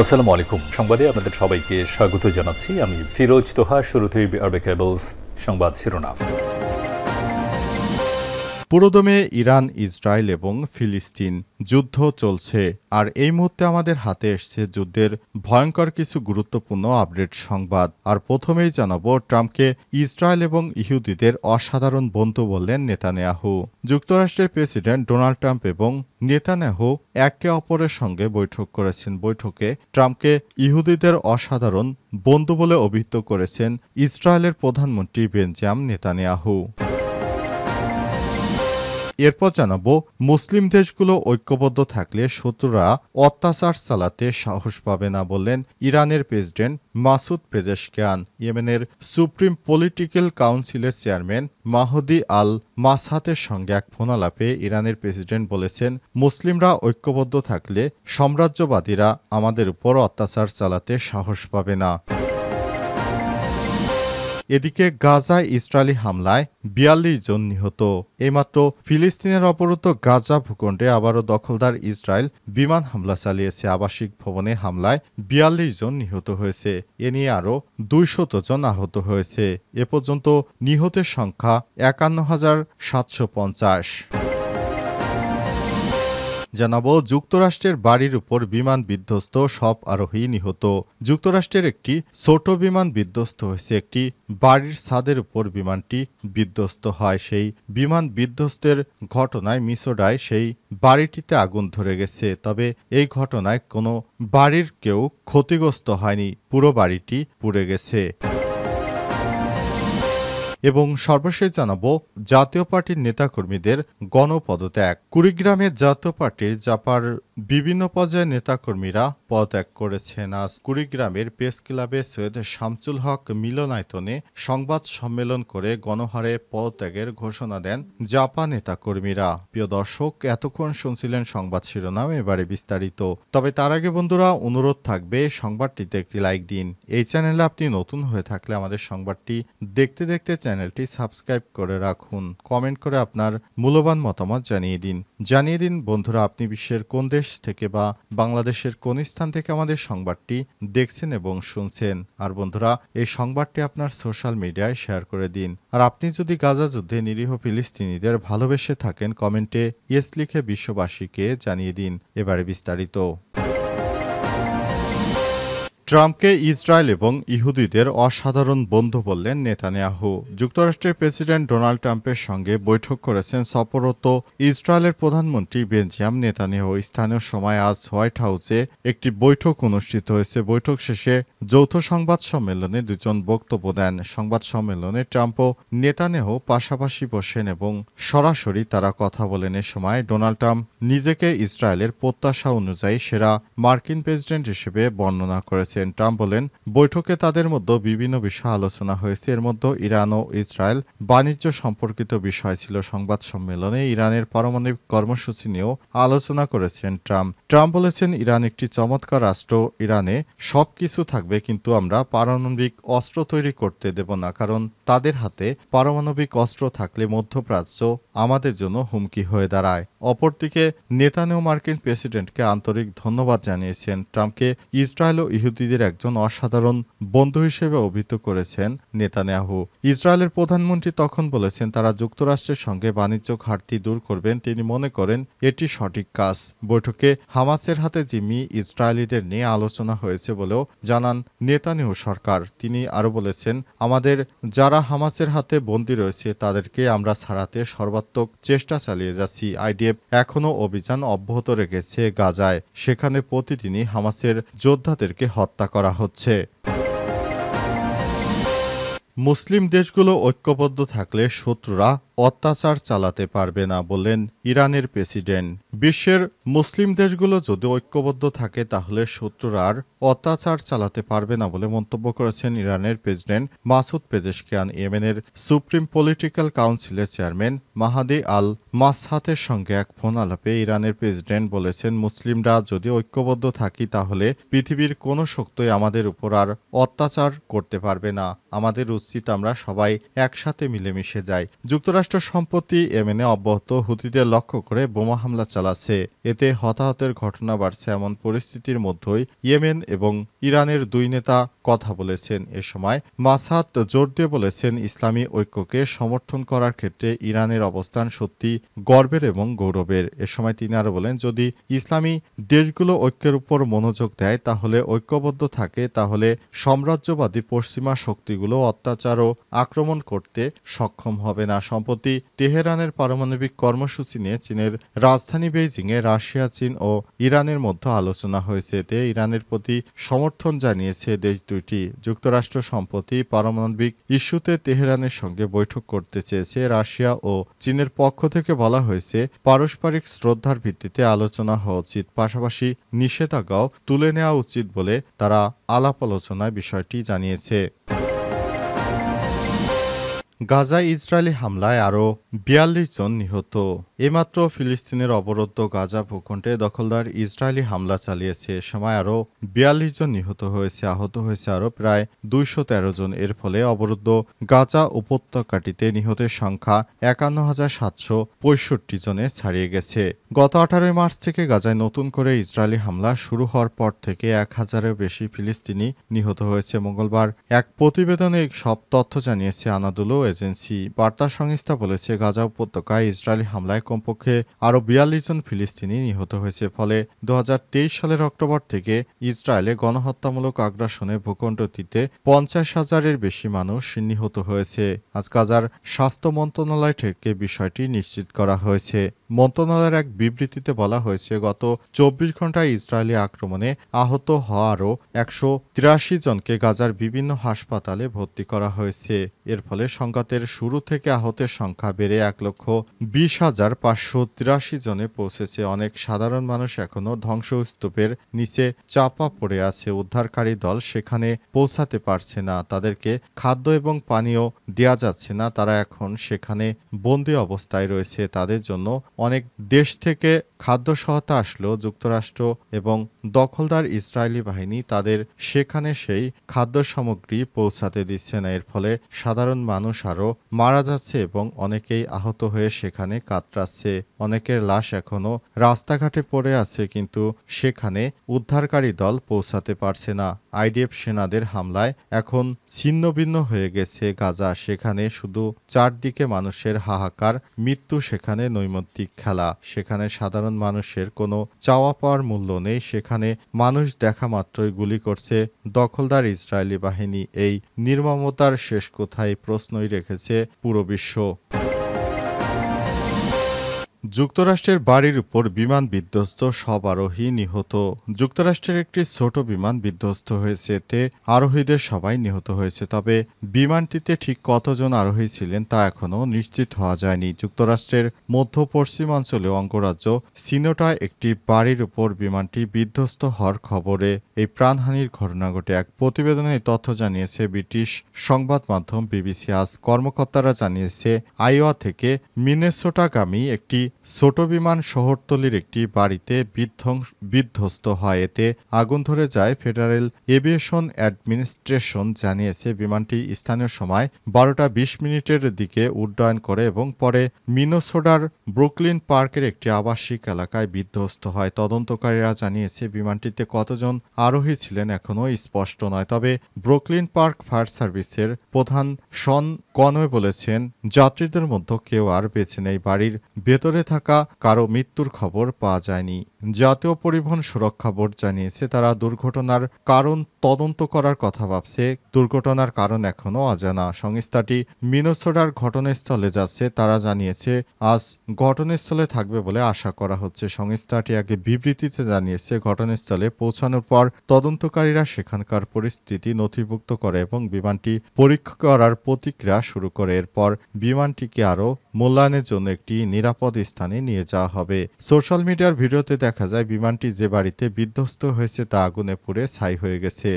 আসসালামু আলাইকুম। সংবাদে আপনাদের সবাইকে স্বাগত জানাচ্ছি। আমি ফিরোজ তোহা। শুরুতেই আরবে কেবলস সংবাদ শিরোনাম। পুরোদমে ইরান, ইসরায়েল এবং ফিলিস্তিন যুদ্ধ চলছে, আর এই মুহূর্তে আমাদের হাতে এসছে যুদ্ধের ভয়ঙ্কর কিছু গুরুত্বপূর্ণ আপডেট সংবাদ। আর প্রথমেই জানাবো, ট্রাম্পকে ইসরায়েল এবং ইহুদিদের অসাধারণ বন্ধু বললেন নেতানিয়াহু। যুক্তরাষ্ট্রের প্রেসিডেন্ট ডোনাল্ড ট্রাম্প এবং নেতানিয়াহু একে অপরের সঙ্গে বৈঠক করেছেন। বৈঠকে ট্রাম্পকে ইহুদিদের অসাধারণ বন্ধু বলে অভিহিত করেছেন ইসরায়েলের প্রধানমন্ত্রী বেঞ্জামিন নেতানিয়াহু। এরপর জানাবো, মুসলিম দেশগুলো ঐক্যবদ্ধ থাকলে শত্রুরা অত্যাচার চালাতে সাহস পাবে না বললেন ইরানের প্রেসিডেন্ট মাসুদ পেজেশকিয়ান। ইয়েমেনের সুপ্রিম পলিটিক্যাল কাউন্সিলের চেয়ারম্যান মাহদি আল মাসহাতের সঙ্গে এক ফোনালাপে ইরানের প্রেসিডেন্ট বলেছেন, মুসলিমরা ঐক্যবদ্ধ থাকলে সাম্রাজ্যবাদীরা আমাদের উপর অত্যাচার চালাতে সাহস পাবে না। এদিকে গাজায় ইসরায়েলি হামলায় ৪২ জন নিহত। এইমাত্র ফিলিস্তিনের অবরুদ্ধ গাজা ভূখণ্ডে আবারও দখলদার ইসরায়েল বিমান হামলা চালিয়েছে। আবাসিক ভবনে হামলায় ৪২ জন নিহত হয়েছে। এ নিয়ে আরও ২০০ জন আহত হয়েছে। এ পর্যন্ত নিহতের সংখ্যা ৫১,৭৫০। জানাবো, যুক্তরাষ্ট্রের বাড়ির উপর বিমান বিধ্বস্ত, সব আরোহী নিহত। যুক্তরাষ্ট্রের একটি ছোট বিমান বিধ্বস্ত হয়েছে। একটি বাড়ির ছাদের উপর বিমানটি বিধ্বস্ত হয়। সেই বিমান বিধ্বস্তের ঘটনায় মিসোডায় সেই বাড়িটিতে আগুন ধরে গেছে। তবে এই ঘটনায় কোনো বাড়ির কেউ ক্ষতিগ্রস্ত হয়নি, পুরো বাড়িটি পুড়ে গেছে। এবং সর্বশেষ জানাবো, জাতীয় পার্টির নেতাকর্মীদের গণপদত্যাগ। কুড়িগ্রামের জাতীয় পার্টির জাপার বিভিন্ন পর্যায়ের নেতাকর্মীরা পদত্যাগ করেছেন। আজ কুড়িগ্রামের প্রেস ক্লাবে সৈয়দ শামসুল হক মিলনায়তনে সংবাদ সম্মেলন করে গণহারে পদত্যাগের ঘোষণা দেন জাপা নেতাকর্মীরা। প্রিয় দর্শক, এতক্ষণ শুনছিলেন সংবাদ শিরোনাম, এবারে বিস্তারিত। তবে তার আগে বন্ধুরা, অনুরোধ থাকবে সংবাদটিতে একটি লাইক দিন। এই চ্যানেলে আপনি নতুন হয়ে থাকলে আমাদের সংবাদটি দেখতে দেখতে চ্যানেলটি সাবস্ক্রাইব করে রাখুন। কমেন্ট করে আপনার মূল্যবান মতামত জানিয়ে দিন বন্ধুরা, আপনি বিশ্বের কোন দেশ থেকে বা বাংলাদেশের কোন স্থান থেকে আমাদের সংবাদটি দেখছেন এবং শুনছেন। আর বন্ধুরা, এই সংবাদটি আপনার সোশ্যাল মিডিয়ায় শেয়ার করে দিন। আর আপনি যদি গাজা যুদ্ধে নিরীহ ফিলিস্তিনিদের ভালোবেসে থাকেন, কমেন্টে ইয়েস লিখে বিশ্ববাসীকে জানিয়ে দিন। এবারে বিস্তারিত। ট্রাম্পকে ইসরায়েল এবং ইহুদিদের অসাধারণ বন্ধু বললেন নেতানিয়াহু। যুক্তরাষ্ট্রের প্রেসিডেন্ট ডোনাল্ড ট্রাম্পের সঙ্গে বৈঠক করেছেন সফররত ইসরায়েলের প্রধানমন্ত্রী বেঞ্জামিন নেতানিয়াহু। স্থানীয় সময় আজ হোয়াইট হাউসে একটি বৈঠক অনুষ্ঠিত হয়েছে। বৈঠক শেষে যৌথ সংবাদ সম্মেলনে দুজন বক্তব্য দেন। সংবাদ সম্মেলনে ট্রাম্প ও নেতানিয়াহু পাশাপাশি বসেন এবং সরাসরি তারা কথা বলেন। এ সময় ডোনাল্ড ট্রাম্প নিজেকে ইসরায়েলের প্রত্যাশা অনুযায়ী সেরা মার্কিন প্রেসিডেন্ট হিসেবে বর্ণনা করেছেন। ট্রাম্প বলেন, বৈঠকে তাদের মধ্যে বিভিন্ন বিষয় আলোচনা হয়েছে। এর মধ্যে ইরান ও ইসরায়েল বাণিজ্য সম্পর্কিত বিষয় ছিল। সংবাদ সম্মেলনে ইরানের পারমাণবিক কর্মসূচি নিয়েও আলোচনা করেছেন ট্রাম্প। ট্রাম্প বলেছেন, ইরান একটি চমৎকার রাষ্ট্র, ইরানে সবকিছু থাকবে, কিন্তু আমরা পারমাণবিক অস্ত্র তৈরি করতে দেব না, কারণ তাদের হাতে পারমাণবিক অস্ত্র থাকলে মধ্যপ্রাচ্য আমাদের জন্য হুমকি হয়ে দাঁড়ায়। অপরদিকে নেতানিয়াহু মার্কিন প্রেসিডেন্টকে আন্তরিক ধন্যবাদ জানিয়েছেন। ট্রাম্পকে ইসরায়েল ও ইহুদিদের একজন অসাধারণ বন্ধু হিসেবে অভিহিত করেছেন নেতানিয়াহু। ইসরায়েলের প্রধানমন্ত্রী তখন বলেছেন, তারা যুক্তরাষ্ট্রের সঙ্গে বাণিজ্য ঘাটতি দূর করবেন। তিনি মনে করেন এটি সঠিক কাজ। বৈঠকে হামাসের হাতে জিম্মি ইসরায়েলিদের নিয়ে আলোচনা হয়েছে বলেও জানান নেতানিয়াহু সরকার। তিনি আরও বলেছেন, আমাদের যারা হামাসের হাতে বন্দী রয়েছে তাদেরকে আমরা ছাড়াতে সর্বাত্মক চেষ্টা চালিয়ে যাচ্ছি। আইডিএফ এখনও অভিযান অব্যাহত রেখেছে গাজায়। সেখানে প্রতিদিনই হামাসের যোদ্ধাদেরকে হত্যা করা হচ্ছে। মুসলিম দেশগুলো ঐক্যবদ্ধ থাকলে শত্রুরা অত্যাচার চালাতে পারবে না বললেন ইরানের প্রেসিডেন্ট। বিশ্বের মুসলিম দেশগুলো যদি ঐক্যবদ্ধ থাকে তাহলে শত্রুরা আর অত্যাচার চালাতে পারবে না বলে মন্তব্য করেছেন ইরানের প্রেসিডেন্ট মাসুদ পেজেশকিয়ান। ইয়েমেনের সুপ্রিম পলিটিক্যাল কাউন্সিলের চেয়ারম্যান মাহাদি আল মাসহাতের সঙ্গে এক ফোন আলাপে ইরানের প্রেসিডেন্ট বলেছেন, মুসলিমরা যদি ঐক্যবদ্ধ থাকি তাহলে পৃথিবীর কোনো শক্তিই আমাদের উপর আর অত্যাচার করতে পারবে না। আমাদের উচিত আমরা সবাই একসাথে মিলেমিশে যাই। যুক্তরাষ্ট্র যুক্তরাষ্ট্র সম্প্রতি ইয়েমেনে অব্যাহত হুতিদের লক্ষ্য করে বোমা হামলা চালাচ্ছে। এতে হতাহতের ঘটনা বাড়ছে। এমন পরিস্থিতির মধ্যেই ইয়েমেন এবং ইরানের দুই নেতা কথা বলেছেন। এ সময় মাসাদ জোর দিয়ে বলেছেন, ইসলামী ঐক্যকে সমর্থন করার ক্ষেত্রে ইরানের অবস্থান সত্যি গর্বের এবং গৌরবের। এ সময় তিনি আরও বলেন, যদি ইসলামী দেশগুলো ঐক্যের উপর মনোযোগ দেয়, তাহলে ঐক্যবদ্ধ থাকে, তাহলে সাম্রাজ্যবাদী পশ্চিমা শক্তিগুলো অত্যাচার ও আক্রমণ করতে সক্ষম হবে না। সম্প্রতি তেহরানের পারমাণবিক কর্মসূচি নিয়ে চীনের রাজধানী বেইজিংয়ে রাশিয়া, চীন ও ইরানের মধ্যে আলোচনা হয়েছে। এতে ইরানের প্রতি সমর্থন জানিয়েছে দেশ দুটি। যুক্তরাষ্ট্র সম্প্রতি পারমাণবিক ইস্যুতে তেহরানের সঙ্গে বৈঠক করতে চেয়েছে। রাশিয়া ও চীনের পক্ষ থেকে বলা হয়েছে, পারস্পরিক শ্রদ্ধার ভিত্তিতে আলোচনা হওয়া উচিত, পাশাপাশি নিষেধাজ্ঞাও তুলে নেওয়া উচিত বলে তারা আলাপ আলোচনায় বিষয়টি জানিয়েছে। গাজায় ইসরায়েলি হামলায় আরও ৪২ জন নিহত। এইমাত্র ফিলিস্তিনের অবরুদ্ধ গাজা ভূখণ্ডে দখলদার ইসরায়েলি হামলা চালিয়েছে। এ সময় আরও ৪২ জন নিহত হয়েছে, আহত হয়েছে আরও প্রায় ২১৩ জন। এর ফলে অবরুদ্ধ গাজা উপত্যকাটিতে নিহতের সংখ্যা ৫১,৭৬৫ জনে ছাড়িয়ে গেছে। গত ১৮ মার্চ থেকে গাজায় নতুন করে ইসরায়েলি হামলা শুরু হওয়ার পর থেকে ১,০০০-এর বেশি ফিলিস্তিনি নিহত হয়েছে। মঙ্গলবার এক প্রতিবেদনে সব তথ্য জানিয়েছে আনাদোলু এজেন্সি। বার্তা সংস্থা বলেছে, গাজা উপত্যকায় ইসরায়েলি হামলায় কমপক্ষে আরও ৪২ জন ফিলিস্তিনি নিহত হয়েছে। ফলে ২০২৩ সালের অক্টোবর থেকে ইসরায়েলে গণহত্যামূলক আগ্রাসনে ভূখণ্ডটিতে ৫০,০০০-এর বেশি মানুষ নিহত হয়েছে। আজ গাজার স্বাস্থ্য মন্ত্রণালয় থেকে বিষয়টি নিশ্চিত করা হয়েছে। মন্ত্রণালয়ের এক বিবৃতিতে বলা হয়েছে, গত ২৪ ঘণ্টায় ইসরায়েলি আক্রমণে আহত হওয়া আরও ১৮৩ জনকে গাজার বিভিন্ন হাসপাতালে ভর্তি করা হয়েছে। এর ফলে সংঘাতের শুরু থেকে আহতের সংখ্যা বেড়ে ১,২০,৫৮৩ জনে পৌঁছেছে। অনেক সাধারণ মানুষ এখনও ধ্বংসস্তূপের নিচে চাপা পড়ে আছে। উদ্ধারকারী দল সেখানে পৌঁছাতে পারছে না, তাদেরকে খাদ্য এবং পানীয় দেয়া যাচ্ছে না, তারা এখন সেখানে বন্দী অবস্থায় রয়েছে। তাদের জন্য অনেক দেশ থেকে খাদ্য সহায়তা আসলেও যুক্তরাষ্ট্র এবং দখলদার ইসরায়েলি বাহিনী তাদের সেখানে সেই খাদ্য সামগ্রী পৌঁছাতে দিচ্ছে না। এর ফলে সাধারণ মানুষ আরও মারা যাচ্ছে এবং অনেকেই আহত হয়ে সেখানে কাতরাচ্ছে। অনেকের লাশ এখনও রাস্তাঘাটে পড়ে আছে, কিন্তু সেখানে উদ্ধারকারী দল পৌঁছাতে পারছে না। আইডিএফ সেনাদের হামলায় এখন ছিন্নভিন্ন হয়ে গেছে গাজা। সেখানে শুধু চারদিকে মানুষের হাহাকার, মৃত্যু সেখানে নৈমিত্তিক খেলা। সেখানে সাধারণ মানুষের কোনো চাওয়া পাওয়ার মূল্য নেই। সেখানে মানুষ দেখা মাত্রই গুলি করছে দখলদার ইসরায়েলি বাহিনী। এই নির্মমতার শেষ কোথায় প্রশ্নই রেখেছে পুরো বিশ্ব। যুক্তরাষ্ট্রের বাড়ির উপর বিমান বিধ্বস্ত, সব আরোহী নিহত। যুক্তরাষ্ট্রের একটি ছোট বিমান বিধ্বস্ত হয়েছে, এতে আরোহীদের সবাই নিহত হয়েছে। তবে বিমানটিতে ঠিক কতজন আরোহী ছিলেন তা এখনও নিশ্চিত হওয়া যায়নি। যুক্তরাষ্ট্রের মধ্য পশ্চিমাঞ্চলীয় অঙ্গরাজ্য সিনোটায় একটি বাড়ির উপর বিমানটি বিধ্বস্ত হওয়ার খবরে এই প্রাণহানির ঘটনা ঘটে। এক প্রতিবেদনে এই তথ্য জানিয়েছে ব্রিটিশ সংবাদ মাধ্যম বিবিসি। আজ কর্মকর্তারা জানিয়েছে, আইওয়া থেকে মিনেসোটাগামী একটি ছোট বিমান শহরতলির একটি বাড়িতে বিধ্বস্ত হয়। এতে আগুন ধরে যায়। ফেডারেল এভিয়েশন অ্যাডমিনিস্ট্রেশন জানিয়েছে, বিমানটি স্থানীয় সময় ১২:২০ দিকে উড্ডয়ন করে এবং পরে মিনেসোটার ব্রুকলিন পার্কের একটি আবাসিক এলাকায় বিধ্বস্ত হয়। তদন্তকারীরা জানিয়েছে, বিমানটিতে কতজন আরোহী ছিলেন এখনও স্পষ্ট নয়। তবে ব্রুকলিন পার্ক ফায়ার সার্ভিসের প্রধান শন কনওয়ে বলেছেন, যাত্রীদের মধ্যে কেউ আর বেঁচে নেই। বাড়ির ভেতরে থাকা কারো মৃত্যুর খবর পাওয়া যায়নি। জাতীয় পরিবহন সুরক্ষা বোর্ড জানিয়েছে, তারা দুর্ঘটনার কারণ তদন্ত করার কথা ভাবছে। দুর্ঘটনার কারণ এখনও অজানা। সংস্থাটি মিনেসোটার ঘটনাস্থলে যাচ্ছে। তারা জানিয়েছে, আজ ঘটনাস্থলে থাকবে বলে আশা করা হচ্ছে। সংস্থাটি আগে বিবৃতিতে জানিয়েছে, ঘটনাস্থলে পৌঁছানোর পর তদন্তকারীরা সেখানকার পরিস্থিতি নথিভুক্ত করে এবং বিমানটি পরীক্ষা করার প্রতিক্রিয়া শুরু করে। এরপর বিমানটিকে আরও মূল্যায়নের জন্য একটি নিরাপদ স্থানে নিয়ে যাওয়া হবে। সোশ্যাল মিডিয়ার ভিডিওতে দেখা যায়, বিমানটি যে বাড়িতে বিধ্বস্ত হয়েছে তা আগুনে পুড়ে ছাই হয়ে গেছে।